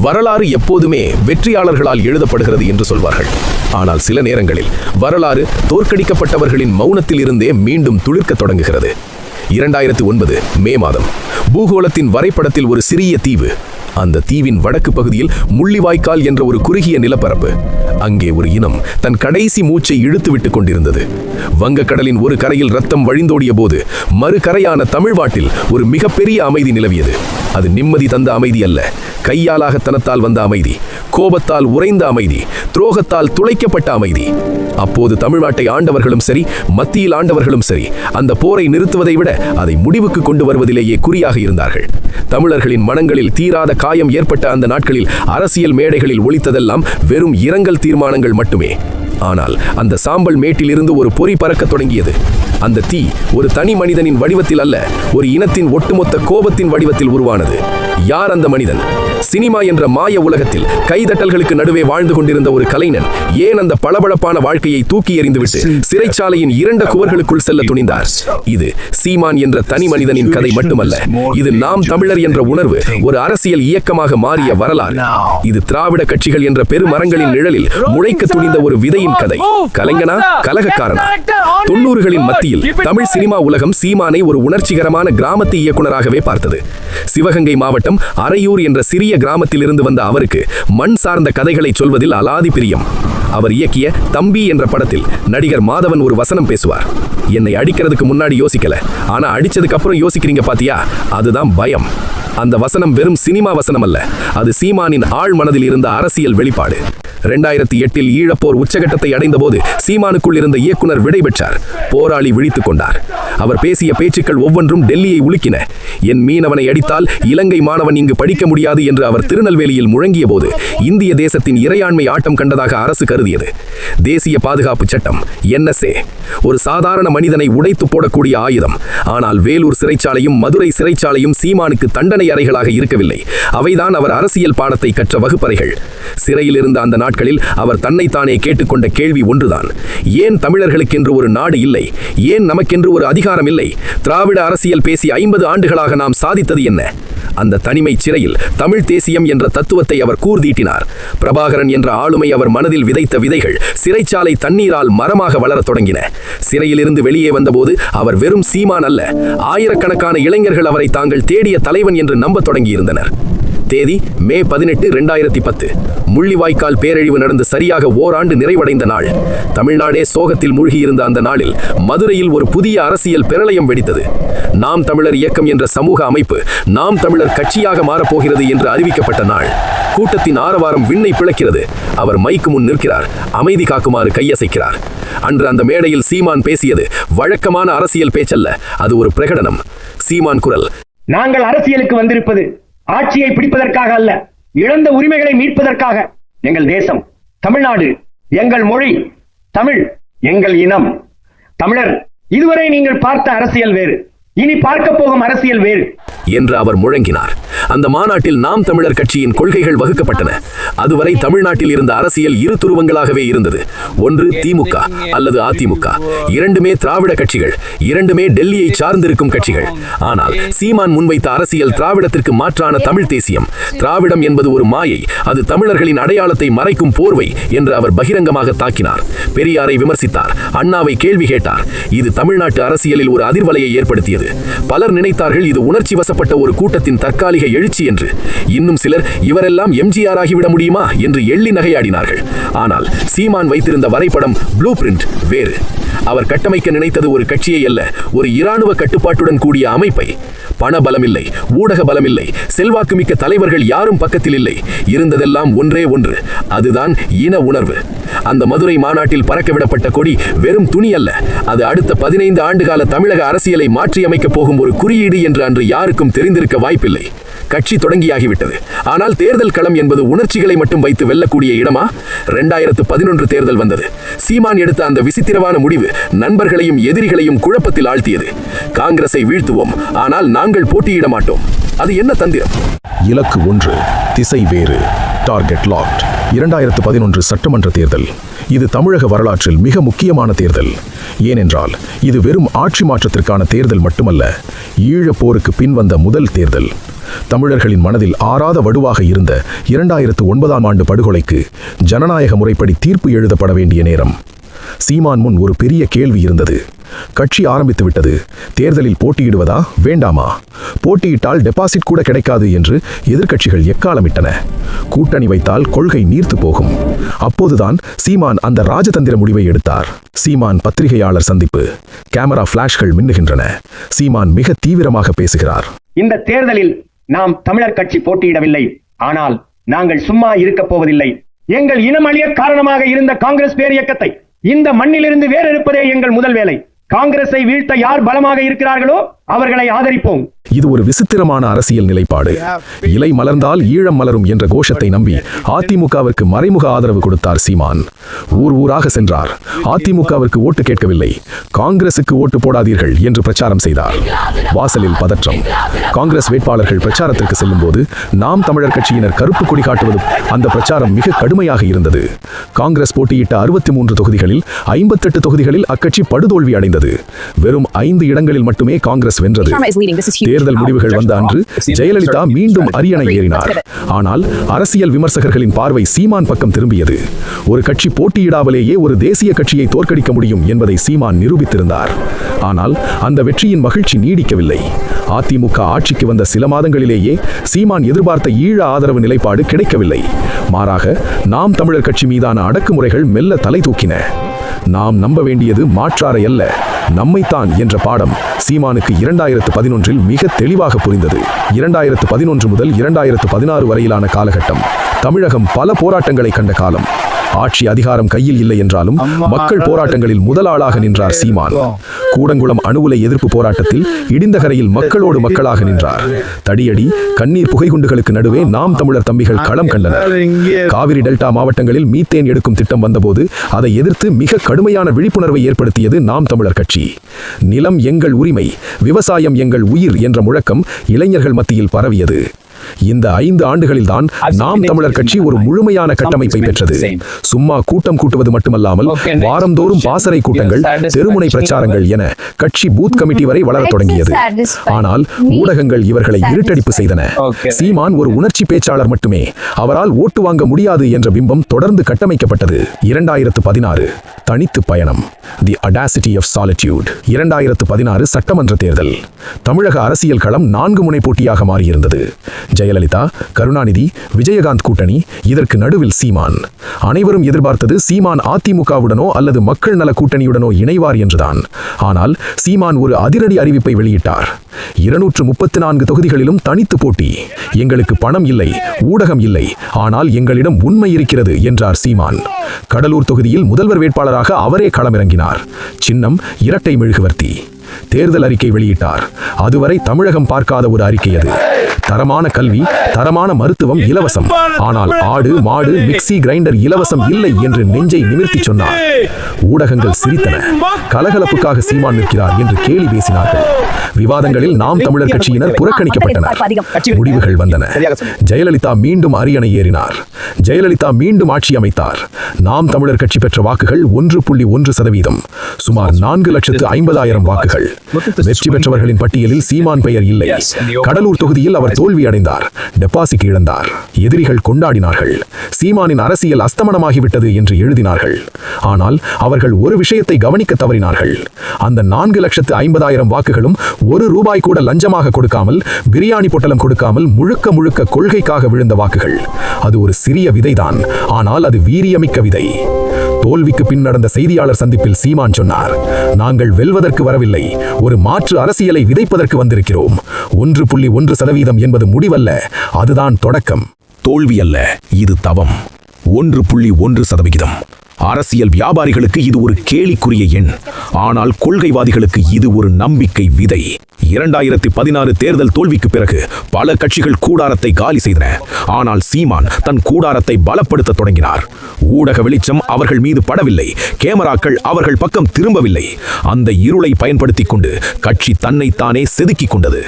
வரலாறு எப்போதுமே வெற்றியாளர்களால் எழுதப்படுகிறது என்று சொல்வார்கள். ஆனால் சில நேரங்களில் வரலாறு தோற்கடிக்கப்பட்டவர்களின் மௌனத்தில் இருந்தே மீண்டும் துளிர்க்க தொடங்குகிறது. 2009 மே மாதம் பூகோளத்தின் வரைபடத்தில் ஒரு சிறிய தீவு. அந்த தீவின் வடக்கு பகுதியில் முள்ளிவாய்க்கால் என்ற ஒரு குறுகிய நிலப்பரப்பு. அங்கே ஒரு இனம் தன் கடைசி மூச்சை இழுத்துவிட்டுக் கொண்டிருந்தது. வங்கக்கடலின் ஒரு கரையில் ரத்தம் வழிந்தோடிய போது மறுகரையான தமிழ்நாட்டில் ஒரு மிகப்பெரிய அமைதி நிலவியது. அது நிம்மதி தந்த அமைதி அல்ல, கையாலாகத்தனத்தால் வந்த அமைதி, கோபத்தால் உறைந்த அமைதி, துரோகத்தால் துளைக்கப்பட்ட அமைதி. அப்போது தமிழ்நாட்டை ஆண்டவர்களும் சரி, மத்தியில் ஆண்டவர்களும் சரி, அந்த போரை நிறுத்துவதை விட அதை முடிவுக்கு கொண்டு வருவதிலேயே குறியாக இருந்தார்கள். தமிழர்களின் மனங்களில் தீராத காயம் ஏற்பட்ட அந்த நாட்களில் அரசியல் மேடைகளில் ஒலித்ததெல்லாம் வெறும் இரங்கல் தீர்மானங்கள் மட்டுமே. ஆனால் அந்த சாம்பல் மேட்டில் இருந்து ஒரு பொறி பறக்க தொடங்கியது. அந்த தீ ஒரு தனி மனிதனின் வடிவத்தில் அல்ல, ஒரு இனத்தின் ஒட்டுமொத்த கோபத்தின் வடிவத்தில் உருவானது. யார் அந்த மனிதன்? சினிமா என்ற மாய உலகத்தில் கைதட்டல்களுக்கு நடுவே வாழ்ந்து கொண்டிருந்த ஒரு கலைஞன் ஏன் அந்த பளபளப்பான வாழ்க்கையை தூக்கி எறிந்துவிட்டு சிறைச்சாலையின் 2 குவர்களுக்குள் செல்ல துணிந்தார்? இது சீமான் என்ற தனி மனிதனின் கதை மட்டுமல்ல, இது நாம் தமிழர் என்ற உணர்வு ஒரு அரசியல் இயக்கமாக மாறிய வரலாறு. இது திராவிட கட்சிகள் என்ற பெருமரங்களின் நிழலில் முளைக்க துணிந்த ஒரு விதையின் கதை. கலைஞனா, கலகக்காரனா? 90களின் மத்தியில் தமிழ் சினிமா உலகம் சீமானை ஒரு உணர்ச்சிகரமான கிராமத்து இயக்குனராகவே பார்த்தது. சிவகங்கை மாவட்டம் அரையூர் என்ற சிறிய கிராமத்தில் இருந்து வந்த அவருக்கு மண் சார்ந்த கதைகளை சொல்வதில் அலாதி பிரியம். அவர் இயக்கிய தம்பி என்ற படத்தில் நடிகர் மாதவன் ஒரு வசனம் பேசுவார். என்னை அடிக்கிறதுக்கு முன்னாடி யோசிக்கல, ஆனா அடிச்சதுக்கு அப்புறம் யோசிக்கிறீங்க பாத்தியா, அதுதான் பயம். அந்த வசனம் வெறும் சினிமா வசனம் அல்ல, அது சீமானின் ஆழ் மனதில் இருந்த அரசியல் வெளிப்பாடு. 2008 ஈழப்போர் உச்சகட்டத்தை அடைந்த போது சீமானுக்குள் இருந்த இயக்குனர் விடைபெற்றார். போராளி விழித்துக் கொண்டார். அவர் பேசிய பேச்சுக்கள் ஒவ்வொன்றும் டெல்லியை உலுக்கின. என் மீனவனை அடித்தால் இலங்கை மாணவன் இங்கு படிக்க முடியாது என்று அவர் திருநெல்வேலியில் முழங்கிய போது இந்திய தேசத்தின் இறையாண்மை ஆட்டம் கண்டதாக அரசு கருதியது. தேசிய பாதுகாப்பு சட்டம் NSA ஒரு சாதாரண மனிதனை உடைத்து போடக்கூடிய ஆயுதம். ஆனால் வேலூர் சிறைச்சாலையும் மதுரை சிறைச்சாலையும் சீமானுக்கு தண்டனை அறைகளாக இருக்கவில்லை, அவைதான் அவர் அரசியல் பாடத்தை கற்ற வகுப்பறைகள். சிறையில் இருந்த அந்த நாட்களில் அவர் தன்னைத்தானே கேட்டுக்கொண்ட கேள்வி ஒன்றுதான்: ஏன் தமிழர்களுக்கென்று ஒரு நாடு இல்லை? ஏன் நமக்கென்று ஒரு அதிகாரம் இல்லை? திராவிட அரசியல் பேசி 50 ஆண்டுகளாக நாம் சாதித்தது என்ன? அந்த தனிமை சிறையில் தமிழ் தேசியம் என்ற தத்துவத்தை அவர் கூர்தீட்டினார். பிரபாகரன் என்ற ஆளுமை அவர் மனதில் விதைத்த விதைகள் சிறைச்சாலை தண்ணீரால் மரமாக வளரத் தொடங்கின. சிறையிலிருந்து வெளியே வந்தபோது அவர் வெறும் சீமான் அல்ல, ஆயிரக்கணக்கான இளைஞர்கள் அவரை தாங்கள் தேடிய தலைவன் என்று நம்பத் தொடங்கியிருந்தனர். தேதி மே 18, 2010. முள்ளிவாய்க்கால் பேரழிவு நடந்து சரியாக ஓராண்டு நிறைவடைந்த நாள். தமிழ்நாடே சோகத்தில் மூழ்கியிருந்த அந்த நாளில் மதுரையில் ஒரு புதிய அரசியல் பிரளயம் வெடித்தது. நாம் தமிழர் இயக்கம் என்ற சமூக அமைப்பு நாம் தமிழர் கட்சியாக மாறப்போகிறது என்று அறிவிக்கப்பட்ட நாள். கூட்டத்தின் ஆரவாரம் விண்ணை பிளக்கிறது. அவர் மைக்கு முன் நிற்கிறார், அமைதி காக்குமாறு கையசைக்கிறார். அன்று அந்த மேடையில் சீமான் பேசியது வழக்கமான அரசியல் பேச்சல்ல, அது ஒரு பிரகடனம். சீமான் குரல்: நாங்கள் அரசியலுக்கு வந்திருப்பது ஆட்சியை பிடிப்பதற்காக அல்ல, இழந்த உரிமைகளை மீட்பதற்காக. எங்கள் தேசம் தமிழ்நாடு, எங்கள் மொழி தமிழ், எங்கள் இனம் தமிழர். இதுவரை நீங்கள் பார்த்த அரசியல் வேறு, இனி பார்க்க போகும் அரசியல் வேறு என்று அவர் முழங்கினார். அந்த மாநாட்டில் நாம் தமிழர் கட்சியின் கொள்கைகள் வகுக்கப்பட்டன. அதுவரை தமிழ்நாட்டில் இருந்த அரசியல் இரு துருவங்களாகவே இருந்தது. ஒன்று திமுக அல்லது அதிமுக, இரண்டுமே திராவிட கட்சிகள், இரண்டுமே டெல்லியை சார்ந்திருக்கும் கட்சிகள். ஆனால் சீமான் முன்வைத்த அரசியல் திராவிடத்திற்கு மாற்றான தமிழ் தேசியம். திராவிடம் என்பது ஒரு மாயை, அது தமிழர்களின் அடையாளத்தை மறைக்கும் போர்வை என்று அவர் பகிரங்கமாக தாக்கினார். பெரியாரை விமர்சித்தார், அண்ணாவை கேள்வி கேட்டார். இது தமிழ்நாட்டு அரசியலில் ஒரு அதிர்வலையை ஏற்படுத்தியது. பலர் நினைத்தார்கள் இது உணர்ச்சி வசப்பட்ட ஒரு கூட்டத்தின் தற்காலிக எழுச்சி என்று. இன்னும் சிலர் இவரெல்லாம் எம்ஜிஆர் ஆகிவிட முடியுமா என்று எள்ளி நகையாடினார்கள். ஆனால் சீமான் வைத்திருந்த வரைபடம், ப்ளூ பிரிண்ட் வேறு. அவர் கட்டமைக்க நினைத்தது ஒரு கட்சியை அல்ல, ஒரு இராணுவ கட்டுப்பாட்டுடன் கூடிய அமைப்பை. பண பலம் இல்லை, ஊடக பலம் இல்லை, செல்வாக்கு மிக்க தலைவர்கள் யாரும் பக்கத்தில் இல்லை. இருந்ததெல்லாம் ஒன்றே ஒன்று, அதுதான் இன உணர்வு. அந்த மதுரை மாநாட்டில் பறக்கவிடப்பட்ட கொடி வெறும் துணி அல்ல, அது அடுத்த 15 ஆண்டுகால தமிழக அரசியலை மாற்றியமைக்கப் போகும் ஒரு குறியீடு என்று அன்று யாருக்கும் தெரிந்திருக்க வாய்ப்பில்லை. கட்சி தொடங்கியாகிவிட்டது. ஆனால் தேர்தல் களம் என்பது உணர்ச்சிகளை மட்டும் வைத்து வெல்லக்கூடிய இடமா? 2011 தேர்தல் வந்தது. சீமான் எடுத்த அந்த விசித்திரமான முடிவு நண்பர்களையும் எதிரிகளையும் குழப்பத்தில் ஆழ்த்தியது. காங்கிரஸை வீழ்த்துவோம், ஆனால் நாங்கள் போட்டியிட மாட்டோம். அது என்ன தந்திரம்? இலக்கு ஒன்று, திசை வேறு. Target locked. 2011 சட்டமன்ற தேர்தல். இது தமிழக வரலாற்றில் மிக முக்கியமான தேர்தல். ஏனென்றால் இது வெறும் ஆட்சி மாற்றத்திற்கான தேர்தல் மட்டுமல்ல, ஈழப் போருக்கு பின் வந்த முதல் தேர்தல். தமிழர்களின் மனதில் ஆறாத வடுவாக இருந்த 2009ஆம் ஆண்டு படுகொலைக்கு ஜனநாயக முறைப்படி தீர்ப்பு எழுதப்பட வேண்டிய நேரம். சீமான் முன் ஒரு பெரிய கேள்வி இருந்தது. கட்சி ஆரம்பித்து விட்டது, தேர்தலில் போட்டியிடுவதா வேண்டாமா? போட்டியிட்டால் டெபாசிட் கூட கிடைக்காது என்று எதிர்க்கட்சிகள் எக்காலமிட்டன. கூட்டணி வைத்தால் கொள்கை நீர்த்து போகும். அப்போதுதான் சீமான் அந்த ராஜதந்திர முடிவை எடுத்தார். சீமான் பத்திரிகையாளர் சந்திப்பு. கேமரா பிளாஷ்கள் மின்னுகின்றன. சீமான் மிக தீவிரமாக பேசுகிறார். இந்த தேர்தலில் நாம் தமிழர் கட்சி போட்டியிடவில்லை. ஆனால் நாங்கள் சும்மா இருக்க போவதில்லை. எங்கள் இனம் அழிய காரணமாக இருந்த காங்கிரஸ் பேரியக்கத்தை இந்த மண்ணிலிருந்து வேறெடுப்பதே எங்கள் முதல் வேலை. காங்கிரஸை வீழ்த்த யார் பலமாக இருக்கிறார்களோ அவர்களை ஆதரிப்போம். இது ஒரு விசித்திரமான அரசியல் நிலைப்பாடு. இலை மலர்ந்தால் ஈழம் மலரும் என்ற கோஷத்தை நம்பி அதிமுகவிற்கு மறைமுக ஆதரவு கொடுத்தார் சீமான். ஊர் ஊராக சென்றார். அதிமுகவிற்கு ஓட்டு கேட்கவில்லை, காங்கிரசுக்கு ஓட்டு போடாதீர்கள் என்று பிரச்சாரம் செய்தார். வாசலில் பதற்றம். காங்கிரஸ் வேட்பாளர்கள் பிரச்சாரத்திற்கு செல்லும் போது நாம் தமிழர் கட்சியினர் கருப்பு கொடி காட்டுவதும் அந்த பிரச்சாரம் மிக கடுமையாக இருந்தது. காங்கிரஸ் போட்டியிட்ட 63 தொகுதிகளில் 58 தொகுதிகளில் அக்கட்சி படுதோல்வி அடைந்தது. வெறும் 5 இடங்களில் மட்டுமே காங்கிரஸ் வென்றது. தேர்தல் முடிவுகள் வந்த அன்று ஜெயலலிதா மீண்டும் அரியணை ஏறினார். ஆனால் அரசியல் விமர்சகர்களின் பார்வை சீமான் பக்கம் திரும்பியது. ஒரு கட்சி போட்டியிடாமலேயே ஒரு தேசிய கட்சியை தோற்கடிக்க முடியும் என்பதை சீமான் நிரூபித்திருந்தார். ஆனால் அந்த வெற்றியின் மகிழ்ச்சி நீடிக்கவில்லை. அதிமுக ஆட்சிக்கு வந்த சில மாதங்களிலேயே சீமான் எதிர்பார்த்த ஈழ ஆதரவு நிலைப்பாடு கிடைக்கவில்லை. மாறாக நாம் தமிழர் கட்சி மீதான அடக்குமுறைகள் மெல்ல தலை தூக்கின. நாம் நம்ப வேண்டியது மாற்றாரை அல்ல, நம்மைத்தான் என்ற பாடம் சீமானுக்கு 2011இல் மிக தெளிவாக புரிந்தது. 2011 முதல் 2016 வரையிலான காலகட்டம் தமிழகம் பல போராட்டங்களை கண்ட காலம். ஆட்சி அதிகாரம் கையில் இல்லை என்றாலும் மக்கள் போராட்டங்களில் முதல் ஆளாக நின்றார் சீமான். கூடங்குளம் அணு உலை எதிர்ப்பு போராட்டத்தில் இடிந்தகரையில் மக்களோடு மக்களாக நின்றார். தடியடி, கண்ணீர், புகைகுண்டுகளுக்கு நடுவே நாம் தமிழர் தம்பிகள் களம் கண்டனர். காவிரி டெல்டா மாவட்டங்களில் மீத்தேன் எடுக்கும் திட்டம் வந்தபோது அதை எதிர்த்து மிக கடுமையான விழிப்புணர்வை ஏற்படுத்தியது நாம் தமிழர் கட்சி. நிலம் எங்கள் உரிமை, விவசாயம் எங்கள் உயிர் என்ற முழக்கம் இளைஞர்கள் மத்தியில் பரவியது. இந்த 5 ஆண்டுகளில்தான் நாம் தமிழர் கட்சி ஒரு முழுமையான கட்டமைப்பை பெற்றது. சும்மா கூட்டம் கூட்டுவது மட்டுமல்லாமல் வாரந்தோறும் பாசறை கூட்டங்கள், தெருமுனை பிரச்சாரங்கள் என கட்சி பூத் கமிட்டி வரை வளரத் தொடங்கியது. ஆனால் ஊடகங்கள் இவர்களை இருட்டடிப்பு செய்தன. சீமான் ஒரு உணர்ச்சி பேச்சாளர் மட்டுமே, அவரால் ஓட்டு வாங்க முடியாது என்ற பிம்பம் தொடர்ந்து கட்டமைக்கப்பட்டது. 2016 தனித்து பயணம், தி அடாசிட்டி ஆஃப் சாலிட்யூட். 2016 சட்டமன்ற தேர்தல். தமிழக அரசியல் களம் 4 முனை போட்டியாக மாறியிருந்தது. ஜெயலலிதா, கருணாநிதி, விஜயகாந்த் கூட்டணி, இதற்கு நடுவில் சீமான். அனைவரும் எதிர்பார்த்தது சீமான் அதிமுகவுடனோ அல்லது மக்கள் நல கூட்டணியுடனோ இணைவார் என்றுதான். ஆனால் சீமான் ஒரு அதிரடி அறிவிப்பை வெளியிட்டார். 234 தொகுதிகளிலும் தனித்து போட்டி. எங்களுக்கு பணம் இல்லை, ஊடகம் இல்லை, ஆனால் எங்களிடம் உண்மை இருக்கிறது என்றார் சீமான். கடலூர் தொகுதியில் முதல்வர் வேட்பாளராக அவரே களமிறங்கினார். சின்னம் இரட்டை மெழுகுவர்த்தி. தேர்தல் அறிக்கை வெளியிட்டார். அதுவரை தமிழகம் பார்க்காத ஒரு அறிக்கை அது. தரமான கல்வி, தரமான மருத்துவம் இலவசம், ஆனால் ஆடு, மாடு, மிக்சி, கிரைண்டர் இலவசம் இல்லை என்று நெஞ்சை நிமிர்த்தி சொன்னார். ஊடகங்கள் சிரித்தன. கலகலப்புக்காக சீமான் நிற்கிறார் என்று கேலி பேசினார்கள். விவாதங்களில் நாம் தமிழர் கட்சியினர் புறக்கணிக்கப்பட்டனர். முடிவுகள் வந்தன. ஜெயலலிதா மீண்டும் அரியணை ஏறினார். ஜெயலலிதா மீண்டும் ஆட்சி அமைத்தார். நாம் தமிழர் கட்சி பெற்ற வாக்குகள் 1.1%, சுமார் 4,50,000 வாக்குகள். வெற்றி பெற்றவர்களின் பட்டியலில் சீமான் பெயர் இல்லை. கடலூர் தொகுதியில் அவர் தோல்வி அடைந்தார், டெபாசிட் இழந்தார். எதிரிகள் கொண்டாடினார்கள். சீமானின் அரசியல் அஸ்தமனமாகிவிட்டது என்று எழுதினார்கள். ஆனால் அவர்கள் ஒரு விஷயத்தை கவனிக்க தவறினார்கள். அந்த 4,50,000 வாக்குகளும் ₹1 கூட லஞ்சமாக கொடுக்காமல், பிரியாணி பொட்டலம் கொடுக்காமல் முழுக்க முழுக்க கொள்கைக்காக விழுந்த வாக்குகள். அது ஒரு சிறிய விதைதான், ஆனால் அது வீரியமிக்க விதை. தோல்விக்கு பின் நடந்த செய்தியாளர் சந்திப்பில் சீமான் சொன்னார், நாங்கள் வெல்வதற்கு வரவில்லை, ஒரு மாற்று அரசியலை விதைப்பதற்கு வந்திருக்கிறோம். 1.1% என்பது முடிவல்ல, அதுதான் தொடக்கம். தோல்வி அல்ல, இது தவம். 1.1%. அரசியல் வியாபாரிகளுக்கு இது ஒரு கேலிக்குரிய எண், ஆனால் கொள்கைவாதிகளுக்கு இது ஒரு நம்பிக்கை விதை. 2016 தேர்தல் தோல்விக்கு பிறகு பல கட்சிகள் கூடாரத்தை காலி செய்தன. ஆனால் சீமான் தன் கூடாரத்தை பலப்படுத்த தொடங்கினார். ஊடக வெளிச்சம் அவர்கள் மீது படவில்லை, கேமராக்கள் அவர்கள் பக்கம் திரும்பவில்லை. அந்த இருளை பயன்படுத்திக் கொண்டு கட்சி தன்னைத்தானே செதுக்கிக் கொண்டது.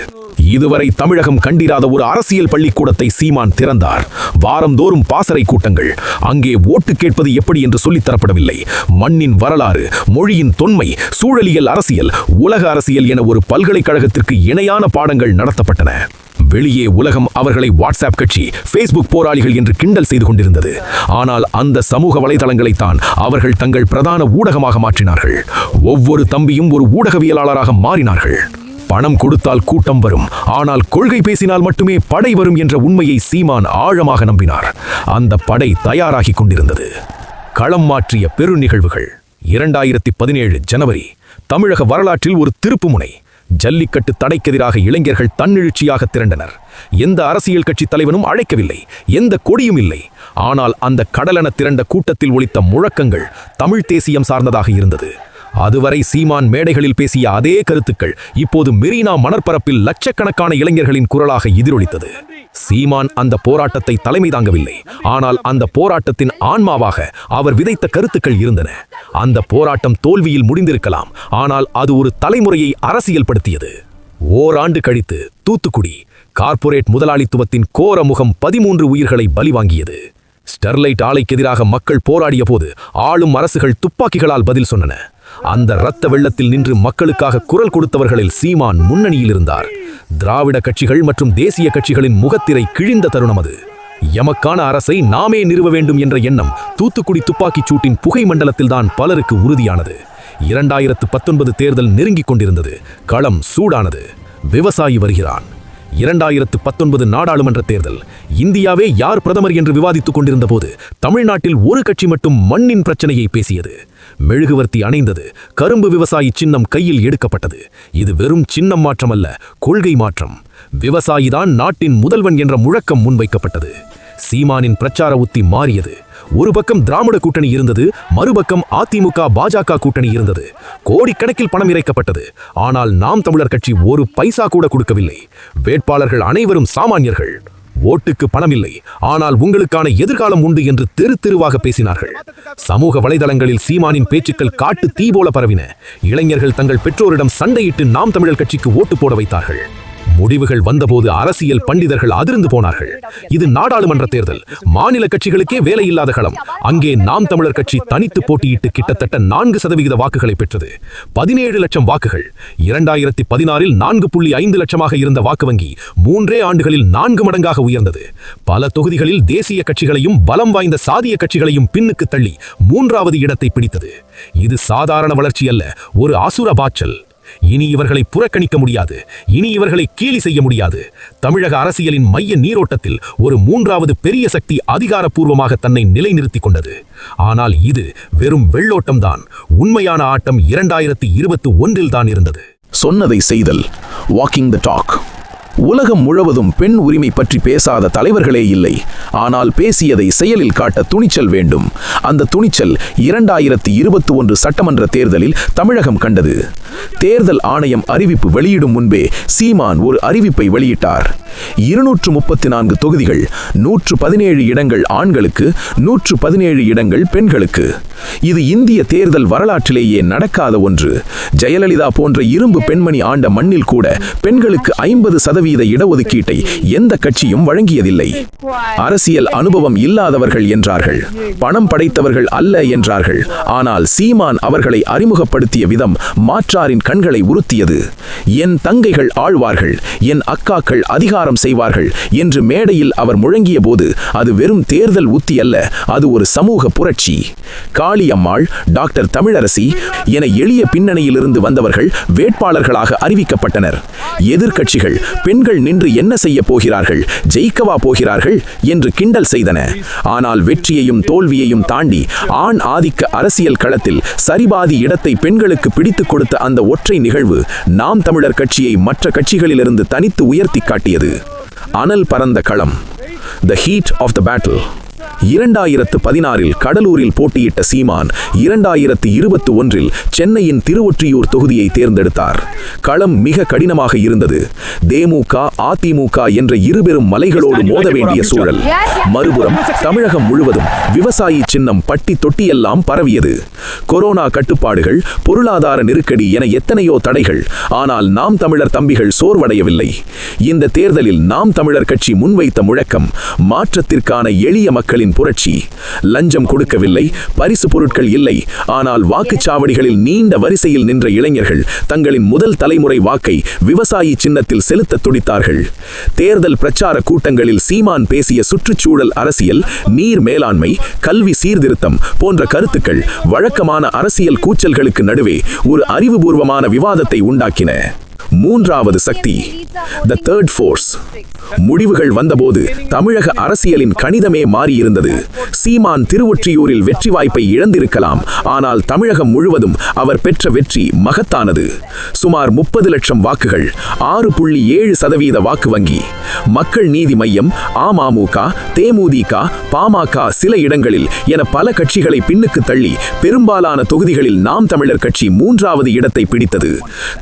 இதுவரை தமிழகம் கண்டிராத ஒரு அரசியல் பள்ளிக்கூடத்தை சீமான் திறந்தார். வாரந்தோறும் பாசறை கூட்டங்கள். அங்கே ஓட்டு கேட்பது எப்படி என்று சொல்லித் தரப்படவில்லை. மண்ணின் வரலாறு, மொழியின் தொன்மை, சூழலியல் அரசியல், உலக அரசியல் என ஒரு பல்கலைக்கழகத்திற்கு இணையான பாடங்கள் நடத்தப்பட்டன. வெளியே உலகம் அவர்களை வாட்ஸ்அப் கட்சி, ஃபேஸ்புக் போராளிகள் என்று கிண்டல் செய்து கொண்டிருந்தது. ஆனால் அந்த சமூக வலைதளங்களைத்தான் அவர்கள் தங்கள் பிரதான ஊடகமாக மாற்றினார்கள். ஒவ்வொரு தம்பியும் ஒரு ஊடகவியலாளராக மாறினார்கள். பணம் கொடுத்தால் கூட்டம் வரும், ஆனால் கொள்கை பேசினால் மட்டுமே படை வரும் என்ற உண்மையை சீமான் ஆழமாக நம்பினார். அந்த படை தயாராகி கொண்டிருந்தது. களம் மாற்றிய பெரு நிகழ்வுகள். 2017 ஜனவரி தமிழக வரலாற்றில் ஒரு திருப்புமுனை. ஜல்லிக்கட்டு தடைக்கெதிராக இளைஞர்கள் தன்னெழுச்சியாக திரண்டனர். எந்த அரசியல் கட்சி தலைவனும் அழைக்கவில்லை, எந்த கொடியும் இல்லை. ஆனால் அந்த கடலென திரண்ட கூட்டத்தில் ஒலித்த முழக்கங்கள் தமிழ் தேசியம் சார்ந்ததாக இருந்தது. அதுவரை சீமான் மேடைகளில் பேசிய அதே கருத்துக்கள் இப்போது மெரினா மணற்பரப்பில் லட்சக்கணக்கான இளைஞர்களின் குரலாக எதிரொலித்தது. சீமான் அந்த போராட்டத்தை தலைமை தாங்கவில்லை, ஆனால் அந்த போராட்டத்தின் ஆன்மாவாக அவர் விதைத்த கருத்துக்கள் இருந்தன. அந்த போராட்டம் தோல்வியில் முடிந்திருக்கலாம், ஆனால் அது ஒரு தலைமுறையை அரசியல்படுத்தியது. ஓராண்டு கழித்து தூத்துக்குடி கார்ப்பரேட் முதலாளித்துவத்தின் கோர முகம் 13 உயிர்களை பலிவாங்கியது. ஸ்டெர்லைட் ஆலைக்கு எதிராக மக்கள் போராடிய போது ஆளும் அரசுகள் துப்பாக்கிகளால் பதில் சொன்னன. அந்த இரத்த வெள்ளத்தில் நின்று மக்களுக்காக குரல் கொடுத்தவர்களில் சீமான் முன்னணியில் இருந்தார். திராவிட கட்சிகள் மற்றும் தேசிய கட்சிகளின் முகத்திரை கிழிந்த தருணம் அது. எமக்கான அரசை நாமே நிறுவ வேண்டும் என்ற எண்ணம் தூத்துக்குடி துப்பாக்கிச் சூட்டின் புகை மண்டலத்தில்தான் பலருக்கு உறுதியானது. 2019 தேர்தல் நெருங்கிக் கொண்டிருந்தது. களம் சூடானது. விவசாயி வருகிறான். 2019 நாடாளுமன்ற தேர்தல். இந்தியாவே யார் பிரதமர் என்று விவாதித்துக் கொண்டிருந்த போது தமிழ்நாட்டில் ஒரு கட்சி மட்டும் மண்ணின் பிரச்சனையை பேசியது. மெழுகுவர்த்தி அணைந்தது. கரும்பு விவசாயி சின்னம் கையில் எடுக்கப்பட்டது. இது வெறும் சின்னம் மாற்றமல்ல, கொள்கை மாற்றம். விவசாயிதான் நாட்டின் முதல்வன் என்ற முழக்கம் முன்வைக்கப்பட்டது. சீமானின் பிரச்சார உத்தி மாறியது. ஒரு பக்கம் திராவிட கூட்டணி இருந்தது, மறுபக்கம் அதிமுக பாஜக கூட்டணி இருந்தது. கோடிக்கணக்கில் பணம் இறைக்கப்பட்டது. ஆனால் நாம் தமிழர் கட்சி ஒரு பைசா கூட கொடுக்கவில்லை. வேட்பாளர்கள் அனைவரும் சாமானியர்கள். ஓட்டுக்கு பணம் இல்லை, ஆனால் உங்களுக்கான எதிர்காலம் உண்டு என்று தெரு தெருவாக பேசினார்கள். சமூக வலைதளங்களில் சீமானின் பேச்சுக்கள் காட்டு தீ போல பரவின. இளைஞர்கள் தங்கள் பெற்றோரிடம் சண்டையிட்டு நாம் தமிழர் கட்சிக்கு ஓட்டு போட வைத்தார்கள். முடிவுகள் வந்தபோது அரசியல் பண்டிதர்கள் அதிர்ந்து போனார்கள். இது நாடாளுமன்ற தேர்தல், மாநில கட்சிகளுக்கே வேலை இல்லாத களம். அங்கே நாம் தமிழர் கட்சி தனித்து போட்டியிட்டு கிட்டத்தட்ட 4% வாக்குகளை பெற்றது. 17 லட்சம் வாக்குகள். 2016இல் 4.5 லட்சமாக இருந்த வாக்கு வங்கி 3 ஆண்டுகளில் 4 மடங்காக உயர்ந்தது. பல தொகுதிகளில் தேசிய கட்சிகளையும் பலம் வாய்ந்த சாதிய கட்சிகளையும் பின்னுக்கு தள்ளி 3வது இடத்தை பிடித்தது. இது சாதாரண வளர்ச்சி அல்ல, ஒரு அசுர பாய்ச்சல். இனி இவர்களை புறக்கணிக்க முடியாது. இனி இவர்களை கேலி செய்ய முடியாது. தமிழக அரசியலின் மைய நீரோட்டத்தில் ஒரு 3வது பெரிய சக்தி அதிகாரப்பூர்வமாக தன்னை நிலைநிறுத்திக் கொண்டது. ஆனால் இது வெறும் வெள்ளோட்டம்தான். உண்மையான ஆட்டம் 2021இல் தான் இருந்தது. சொன்னதை செய்தல். Walking the talk. உலகம் முழுவதும் பெண் உரிமை பற்றி பேசாத தலைவர்களே இல்லை. ஆனால் பேசியதை செயலில் காட்ட துணிச்சல் வேண்டும். அந்த துணிச்சல் 2021 சட்டமன்ற தேர்தலில் தமிழகம் கண்டது. தேர்தல் ஆணையம் அறிவிப்பு வெளியிடும் முன்பே சீமான் ஒரு அறிவிப்பை வெளியிட்டார். 234 தொகுதிகள், 117 இடங்கள் ஆண்களுக்கு, 117 இடங்கள் பெண்களுக்கு. இது இந்திய தேர்தல் வரலாற்றிலேயே நடக்காத ஒன்று. ஜெயலலிதா போன்ற இரும்பு பெண்மணி ஆண்ட மண்ணில் கூட பெண்களுக்கு 50% இடஒதுக்கீட்டை எந்த கட்சியும் வழங்கியதில்லை. அரசியல் அனுபவம் இல்லாதவர்கள் என்றார்கள், பணம் படைத்தவர்கள் அல்ல என்றார்கள். ஆனால் சீமான் அவர்களை அறிமுகப்படுத்திய விதம் மாற்றாரின் கண்களை உறுத்தியது. என் தங்கைகள் ஆழ்வார்கள், என் அக்காக்கள் அதிகாரம் செய்வார்கள் என்று மேடையில் அவர் முழங்கிய போது அது வெறும் தேர்தல் உத்தி அல்ல, அது ஒரு சமூக புரட்சி. காளியம்மாள், டாக்டர் தமிழரசி என எளிய பின்னணியிலிருந்து வந்தவர்கள் வேட்பாளர்களாக அறிவிக்கப்பட்டனர். எதிர்க்கட்சிகள் பெண்கள் நின்று என்ன செய்ய போகிறார்கள், ஜெயிக்கவா போகிறார்கள் என்று கிண்டல் செய்தன. ஆனால் வெற்றியையும் தோல்வியையும் தாண்டி ஆண் ஆதிக்க அரசியல் களத்தில் சரிபாதி இடத்தை பெண்களுக்கு பிடித்துக் கொடுத்த அந்த ஒற்றை நிகழ்வு நாம் தமிழர் கட்சியை மற்ற கட்சிகளிலிருந்து தனித்து உயர்த்தி காட்டியது. அனல் பறந்த களம். The heat of the battle. 2016இல் கடலூரில் போட்டியிட்ட சீமான் 2021இல் சென்னையின் திருவொற்றியூர் தொகுதியை தேர்ந்தெடுத்தார். களம் மிக கடினமாக இருந்தது. தேமுக, அதிமுக என்ற இருபெரும் மலைகளோடு மோத வேண்டிய சூழல். மறுபுறம் தமிழகம் முழுவதும் விவசாயி சின்னம் பட்டி தொட்டியெல்லாம் பரவியது. கொரோனா கட்டுப்பாடுகள், பொருளாதார நெருக்கடி என எத்தனையோ தடைகள். ஆனால் நாம் தமிழர் தம்பிகள் சோர்வடையவில்லை. இந்த தேர்தலில் நாம் தமிழர் கட்சி முன்வைத்த முழக்கம் மாற்றத்திற்கான எளிய மக்களின் சீமானின் புரட்சி. லஞ்சம் கொடுக்கவில்லை, பரிசு பொருட்கள் இல்லை. ஆனால் வாக்குச்சாவடிகளில் நீண்ட வரிசையில் நின்ற இளைஞர்கள் தங்களின் முதல் தலைமுறை வாக்கை விவசாயி சின்னத்தில் செலுத்த துடித்தார்கள். தேர்தல் பிரச்சார கூட்டங்களில் சீமான் பேசிய சுற்றுச்சூழல் அரசியல், நீர் மேலாண்மை, கல்வி சீர்திருத்தம் போன்ற கருத்துக்கள் வழக்கமான அரசியல் கூச்சல்களுக்கு நடுவே ஒரு அறிவுபூர்வமான விவாதத்தை உண்டாக்கின. மூன்றாவது சக்தி, தி தேர்ட் ஃபோர்ஸ். முடிவுகள் வந்தபோது தமிழக அரசியலின் கணிதமே மாறியிருந்தது. சீமான் திருவொற்றியூரில் வெற்றி வாய்ப்பை இழந்திருக்கலாம், ஆனால் தமிழகம் முழுவதும் அவர் பெற்ற வெற்றி மகத்தானது. சுமார் 30 லட்சம் வாக்குகள், 6.7% வாக்கு வங்கி. மக்கள் நீதி மையம், அமமுக, தேமுதிக, பாமக, சில இடங்களில் என பல கட்சிகளை பின்னுக்கு தள்ளி பெரும்பாலான தொகுதிகளில் நாம் தமிழர் கட்சி 3வது இடத்தை பிடித்தது.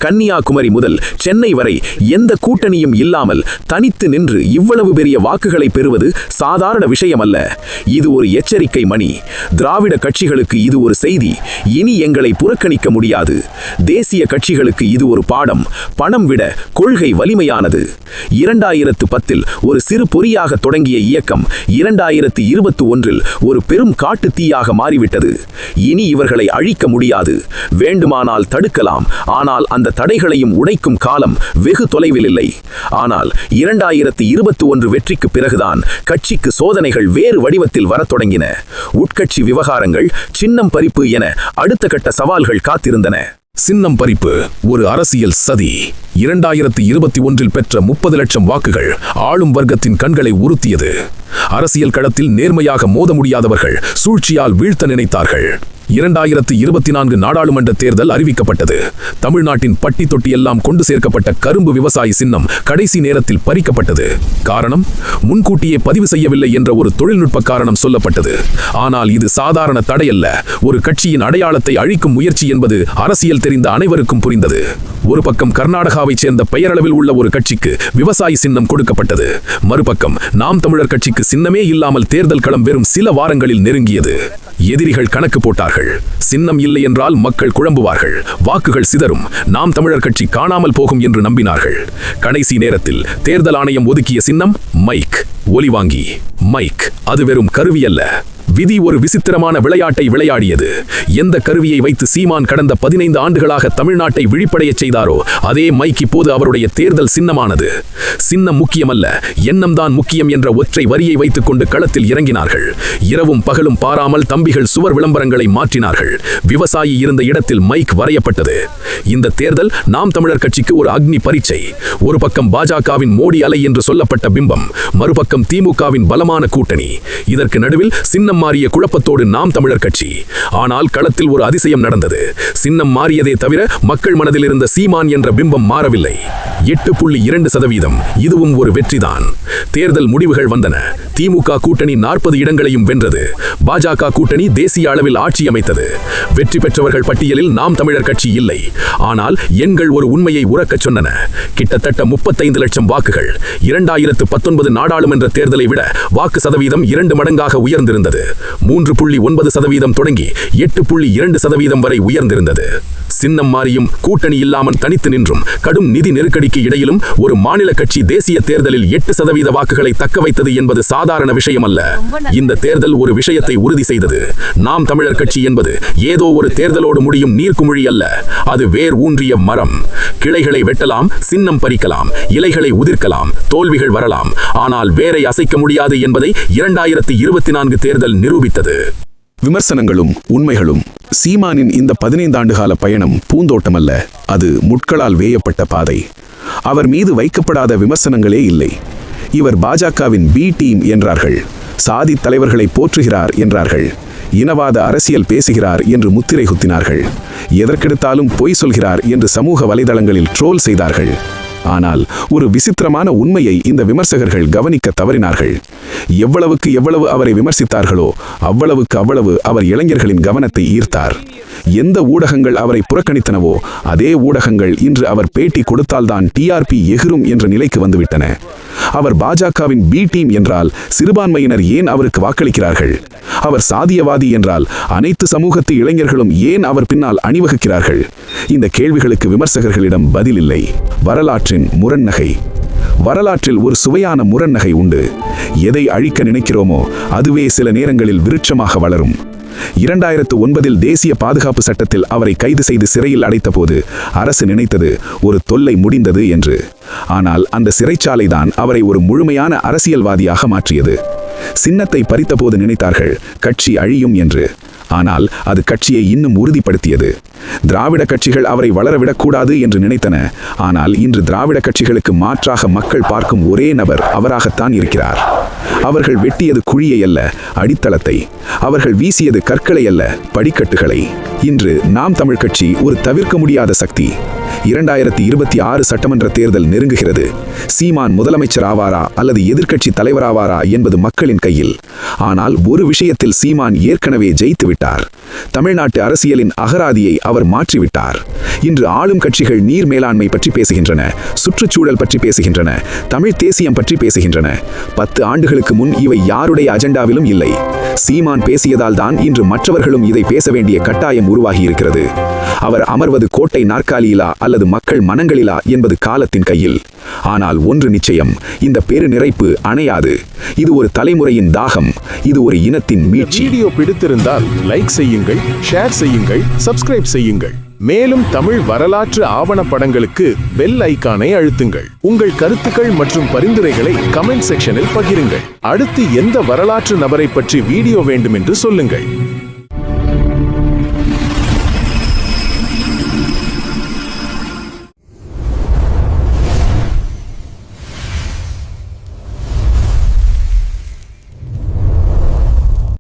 கன்னியாகுமரி முதல் சென்னை வரை எந்த கூட்டணியும் இல்லாமல் தனித்து நின்று இவ்வளவு பெரிய வாக்குகளை பெறுவது சாதாரண விஷயமல்ல. இது ஒரு எச்சரிக்கை மணி. திராவிட கட்சிகளுக்கு இது ஒரு செய்தி. இனி எங்களை புறக்கணிக்க முடியாது. தேசிய கட்சிகளுக்கு இது ஒரு பாடம். பணம் விட கொள்கை வலிமையானது. 2010 ஒரு சிறு பொறியாக தொடங்கிய இயக்கம் 2021 ஒரு பெரும் காட்டு தீயாக மாறிவிட்டது. இனி இவர்களை அழிக்க முடியாது. வேண்டுமானால் தடுக்கலாம், ஆனால் அந்த தடைகளையும் உடைக்கும் காலம் வெகு தொலைவில் இல்லை. ஆனால் 2021 வெற்றிக்கு பிறகுதான் கட்சிக்கு சோதனைகள் வேறு வடிவத்தில் வரத் தொடங்கின. உட்கட்சி விவகாரங்கள், சின்னம் பறிப்பு என அடுத்த கட்ட சவால்கள் காத்திருந்தன. சின்னம் பறிப்பு ஒரு அரசியல் சதி. 2021 பெற்ற 30 லட்சம் வாக்குகள் ஆளும் வர்க்கத்தின் கண்களை உறுத்தியது. அரசியல் களத்தில் நேர்மையாக மோத முடியாதவர்கள் சூழ்ச்சியால் வீழ்த்த நினைத்தார்கள். 2024 நாடாளுமன்ற தேர்தல் அறிவிக்கப்பட்டது. தமிழ்நாட்டின் பட்டி தொட்டி எல்லாம் கொண்டு சேர்க்கப்பட்ட கரும்பு விவசாயி சின்னம் கடைசி நேரத்தில் பறிக்கப்பட்டது. காரணம், முன்கூட்டியே பதிவு செய்யவில்லை என்ற ஒரு தொழில்நுட்ப காரணம் சொல்லப்பட்டது. ஆனால் இது சாதாரண தடையல்ல, ஒரு கட்சியின் அடையாளத்தை அழிக்கும் முயற்சி என்பது அரசியல் தெரிந்த அனைவருக்கும் புரிந்தது. ஒரு பக்கம் கர்நாடகாவைச் சேர்ந்த பெயரளவில் உள்ள ஒரு கட்சிக்கு விவசாயி சின்னம் கொடுக்கப்பட்டது. மறுபக்கம் நாம் தமிழர் கட்சிக்கு சின்னமே இல்லாமல் தேர்தல் களம் வெறும் சில வாரங்களில் நெருங்கியது. எதிரிகள் கணக்கு போட்டார்கள். சின்னம் இல்லை என்றால் மக்கள் குழம்புவார்கள், வாக்குகள் சிதறும், நாம் தமிழர் கட்சி காணாமல் போகும் என்று நம்பினார்கள். கடைசி நேரத்தில் தேர்தல் ஆணையம் ஒதுக்கிய சின்னம் மைக், ஒலிவாங்கி. மைக் அது வெறும் கருவி அல்ல. விதி ஒரு விசித்திரமான விளையாட்டை விளையாடியது. எந்த கருவியை வைத்து சீமான் கடந்த 15 ஆண்டுகளாக தமிழ்நாட்டை விழிப்படையச் செய்தாரோ அதே மைக் இப்போது அவருடைய தேர்தல் சின்னமானது. சின்னம் முக்கியமல்ல, எண்ணம்தான் முக்கியம் என்ற ஒற்றை வரியை வைத்துக் கொண்டு களத்தில் இறங்கினார்கள். இரவும் பகலும் பாராமல் தம்பிகள் சுவர் விளம்பரங்களை மாற்றினார்கள். விவசாயி இருந்த இடத்தில் மைக் வரையப்பட்டது. இந்த தேர்தல் நாம் தமிழர் கட்சிக்கு ஒரு அக்னி பரீட்சை. ஒரு பக்கம் பாஜகவின் மோடி அலை என்று சொல்லப்பட்ட பிம்பம், மறுபக்கம் திமுகவின் பலமான கூட்டணி. இதற்கு நடுவில் சின்னம் மாறிய குழப்பத்தோடு நாம் தமிழர் கட்சி. ஆனால் களத்தில் ஒரு அதிசயம் நடந்தது. சின்னம் மாறியதே தவிர மக்கள் மனதில் இருந்த சீமான் என்ற பிம்பம் மாறவில்லை. 8.2%, இதுவும் ஒரு வெற்றிதான். தேர்தல் முடிவுகள் வந்தன. திமுக கூட்டணி 40 இடங்களையும் வென்றது. பாஜக கூட்டணி தேசிய அளவில் ஆட்சி அமைத்தது. வெற்றி பெற்றவர்கள் பட்டியலில் நாம் தமிழர் கட்சி இல்லை. ஆனால் எண்கள் ஒரு உண்மையை உறக்கச் சொன்னன. கிட்டத்தட்ட 35 லட்சம் வாக்குகள். 2019 நாடாளுமன்ற தேர்தலை விட வாக்கு சதவீதம் 2 மடங்காக உயர்ந்திருந்தது. 3.9% தொடங்கி 8.2% வரை உயர்ந்திருந்தது. சின்னம் மாறியும் கூட்டணி இல்லாமல் தனித்து நின்றும் கடும் நிதி நெருக்கடிக்கு இடையிலும் ஒரு மாநில கட்சி தேசிய தேர்தலில் 8% வாக்குகளை தக்க வைத்தது என்பது சாதாரண விஷயம் அல்ல. இந்த தேர்தல் ஒரு விஷயத்தை உறுதி செய்தது. நாம் தமிழர் கட்சி என்பது ஏதோ ஒரு தேர்தலோடு முடியும் நீர்க்குமிழி அல்ல. அது வேர் ஊன்றிய மரம். கிளைகளை வெட்டலாம், சின்னம் பறிக்கலாம், இலைகளை உதிர்க்கலாம், தோல்விகள் வரலாம். ஆனால் வேரை அசைக்க முடியாது என்பதை 2024 தேர்தல் நிரூபித்தது. விமர்சனங்களும் உண்மைகளும். சீமானின் இந்த 15 ஆண்டுகால பயணம் பூந்தோட்டமல்ல, அது முட்களால் வேயப்பட்ட பாதை. அவர் மீது வைக்கப்படாத விமர்சனங்களே இல்லை. இவர் பாஜகவின் பி டீம் என்றார்கள். சாதி தலைவர்களை போற்றுகிறார் என்றார்கள். இனவாத அரசியல் பேசுகிறார் என்று முத்திரை குத்தினார்கள். எதற்கெடுத்தாலும் பொய் சொல்கிறார் என்று சமூக வலைதளங்களில் ட்ரோல் செய்தார்கள். ஆனால் ஒரு விசித்திரமான உண்மையை இந்த விமர்சகர்கள் கவனிக்க தவறினார்கள். எவ்வளவு அவரை விமர்சித்தார்களோ அவ்வளவு அவர் இளைஞர்களின் கவனத்தை ஈர்த்தார். எந்த ஊடகங்கள் அவரை புறக்கணித்தனவோ அதே ஊடகங்கள் இன்று அவர் பேட்டி கொடுத்தால்தான் டிஆர்பி எகிரும் என்ற நிலைக்கு வந்துவிட்டன. அவர் பாஜகவின் பி டீம் என்றால் சிறுபான்மையினர் ஏன் அவருக்கு வாக்களிக்கிறார்கள்? அவர் சாதியவாதி என்றால் அனைத்து சமூகத்து இளைஞர்களும் ஏன் அவர் பின்னால் அணிவகுக்கிறார்கள்? இந்த கேள்விகளுக்கு விமர்சகர்களிடம் பதில் இல்லை. வரலாற்றின் முரண்நகை. வரலாற்றில் ஒரு சுவையான முரண்நகை உண்டு. எதை அழிக்க நினைக்கிறோமோ அதுவே சில நேரங்களில் விருட்சமாக வளரும். 2009 தேசிய பாதுகாப்பு சட்டத்தில் அவரை கைது செய்து சிறையில் அடைத்தபோது அரசு நினைத்தது ஒரு தொல்லை முடிந்தது என்று. ஆனால் அந்த சிறைச்சாலைதான் அவரை ஒரு முழுமையான அரசியல்வாதியாக மாற்றியது. சின்னத்தை பறித்தபோது நினைத்தார்கள் கட்சி அழியும் என்று. ஆனால் அது கட்சியை இன்னும் உறுதிப்படுத்தியது. திராவிட கட்சிகள் அவரை வளரவிடக்கூடாது என்று நினைத்தன. ஆனால் இன்று திராவிட கட்சிகளுக்கு மாற்றாக மக்கள் பார்க்கும் ஒரே நபர் அவராகத்தான் இருக்கிறார். அவர்கள் வெட்டியது குழியை அல்ல, அடித்தளத்தை. அவர்கள் வீசியது கற்களை அல்ல, படிக்கட்டுகளை. இன்று நாம் தமிழ் கட்சி ஒரு தவிர்க்க முடியாத சக்தி. 2026 சட்டமன்ற தேர்தல் நெருங்குகிறது. சீமான் முதலமைச்சர் ஆவாரா அல்லது எதிர்க்கட்சி தலைவராவாரா என்பது மக்களின் கையில். ஆனால் ஒரு விஷயத்தில் சீமான் ஏற்கனவே ஜெயித்து விட்டார். தமிழ்நாட்டு அரசியலின் அகராதியை அவர் மாற்றிவிட்டார். இன்று ஆளும் கட்சிகள் நீர் மேலாண்மை பற்றி பேசுகின்றன, சுற்றுச்சூழல் பற்றி பேசுகின்றன, தமிழ் தேசியம் பற்றி பேசுகின்றன. 10 ஆண்டுகளுக்கு முன் இவை யாருடைய அஜெண்டாவிலும் இல்லை. சீமான் பேசியதால் தான் இன்று மற்றவர்களும் இதை பேச வேண்டிய கட்டாயம் உருவாகி இருக்கிறது. அவர் அமர்வது கோட்டை நாற்காலியிலா அல்லது மக்கள் மனங்களிலா என்பது காலத்தின் கையில். ஆனால் ஒன்று நிச்சயம், இந்த பெருநிறைப்பு அணையாது. இது ஒரு தலைமுறையின் தாகம். இது ஒரு இனத்தின் மீட்சி. வீடியோ பிடித்திருந்தால் லைக் செய்யுங்கள், ஷேர் செய்யுங்கள், சப்ஸ்கிரைப் செய்யுங்கள். மேலும் தமிழ் வரலாற்று ஆவணப்படங்களுக்கு பெல் ஐகானை அழுத்துங்கள். உங்கள் கருத்துக்கள் மற்றும் பரிந்துரைகளை கமெண்ட் செக்ஷனில் பகிருங்கள். அடுத்து எந்த வரலாற்று நபரை பற்றி வீடியோ வேண்டும் என்று சொல்லுங்கள்.